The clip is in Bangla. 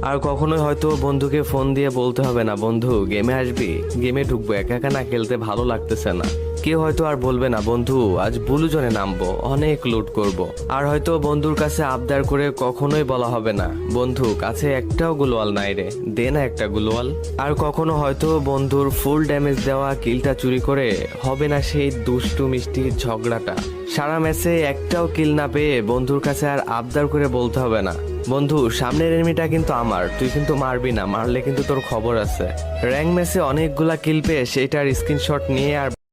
আর কখনোই হয়তো বন্ধুকে ফোন দিয়ে বলতে হবে না, বন্ধু গেমে আসবি, গেমে ঢুকবো, একা একা না খেলতে ভালো লাগতেছে না। কেউ হয়তো আর বলবে না, বন্ধু আজ ব্লু জোনে নামবো, অনেক লুট করব। আর হয়তো বন্ধুর কাছে আবদার করে কখনোই বলা হবে না, বন্ধু কাছে একটাও গ্লোয়াল নাই রে, দে না একটা গ্লোয়াল। আর কখনো হয়তো বন্ধুর ফুল ড্যামেজ দেওয়া কিলটা চুরি করে হবে না সেই দুষ্টু মিষ্টি ঝগড়াটা। সারা ম্যাচে একটাও কিল না পেয়ে বন্ধুর কাছে আর আবদার করে বলতে হবে না, বন্ধু সামনের এনিমিটা কিন্তু আমার, তুই কিন্তু মারবি না, মারলে কিন্তু তোর খবর আছে। র্যাঙ্ক ম্যাচে অনেকগুলা কিল পেয়ে সেইটার স্ক্রিনশট নিয়ে আর